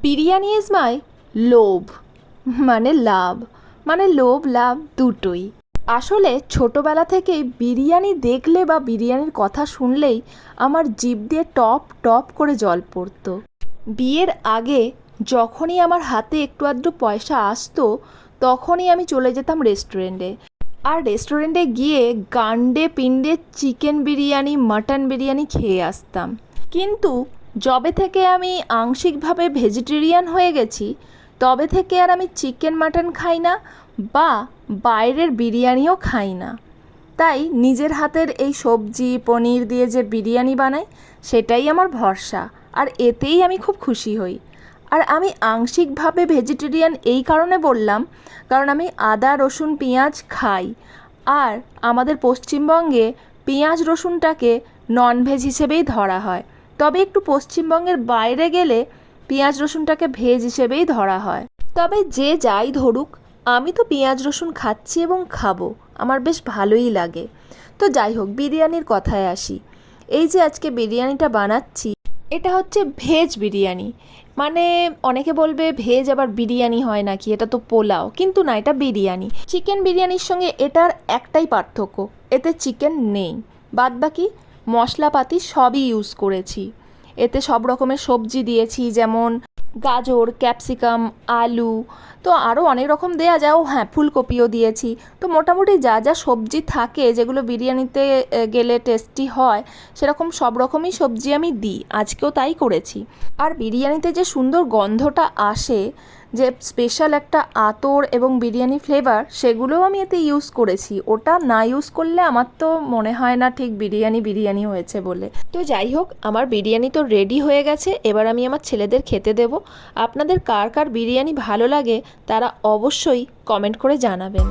Biryani is my লোভ, মানে লাভ, মানে লোভ লাভ দুটোই। আসলে ছোটোবেলা থেকেই বিরিয়ানি দেখলে বা বিরিয়ানির কথা শুনলেই আমার জিভ দিয়ে টপ টপ করে জল পড়তো। বিয়ের আগে যখনই আমার হাতে একটু আধটু পয়সা আসতো তখনই আমি চলে যেতাম রেস্টুরেন্টে, আর রেস্টুরেন্টে গিয়ে গান্ডে পিণ্ডে চিকেন বিরিয়ানি মাটন বিরিয়ানি খেয়ে আসতাম। কিন্তু যবে থেকে আমি আংশিকভাবে ভেজিটেরিয়ান হয়ে গেছি তবে থেকে আর আমি চিকেন মাটন খাই না বা বাইরের বিরিয়ানিও খাই না। তাই নিজের হাতের এই সবজি পনির দিয়ে যে বিরিয়ানি বানাই সেটাই আমার ভরসা, আর এতেই আমি খুব খুশি হই। আর আমি আংশিকভাবে ভেজিটেরিয়ান এই কারণে বললাম, কারণ আমি আদা রসুন পেঁয়াজ খাই, আর আমাদের পশ্চিমবঙ্গে পেঁয়াজ রসুনটাকে ননভেজ হিসেবেই ধরা হয়। তবে একটু পশ্চিমবঙ্গের বাইরে গেলে পেঁয়াজ রসুনটাকে ভেজ হিসেবেই ধরা হয়। তবে যে যাই ধরুক, আমি তো পেঁয়াজ রসুন খাচ্ছি এবং খাবো, আমার বেশ ভালোই লাগে। তো যাই হোক, বিরিয়ানির কথায় আসি। এই যে আজকে বিরিয়ানিটা বানাচ্ছি, এটা হচ্ছে ভেজ বিরিয়ানি। মানে অনেকে বলবে ভেজ আবার বিরিয়ানি হয় নাকি, এটা তো পোলাও, কিন্তু না, এটা বিরিয়ানি। চিকেন বিরিয়ানির সঙ্গে এটার একটাই পার্থক্য, এতে চিকেন নেই, বাদবাকি মশলাপাতি সবই ইউজ করেছি। এতে সব রকমের সবজি দিয়েছি, যেমন গাজর, ক্যাপসিকাম, আলু, তো আরও অনেক রকম দেয়া যায়, ও হ্যাঁ, ফুলকপিও দিয়েছি। তো মোটামুটি যা যা সবজি থাকে যেগুলো বিরিয়ানিতে গেলে টেস্টি হয়, সেরকম সব রকমই সবজি আমি দিই, আজকেও তাই করেছি। আর বিরিয়ানিতে যে সুন্দর গন্ধটা আসে, যে স্পেশাল একটা আতর এবং বিরিয়ানি ফ্লেভার, সেগুলোও আমি এতে ইউজ করেছি। ওটা না ইউজ করলে আমার তো মনে হয় না ঠিক বিরিয়ানি বিরিয়ানি হয়েছে বলে। তো যাই হোক, আমার বিরিয়ানি তো রেডি হয়ে গেছে, এবার আমি আমার ছেলেদের খেতে দেব। আপনাদের কার কার বিরিয়ানি ভালো লাগে তারা অবশ্যই কমেন্ট করে জানাবেন।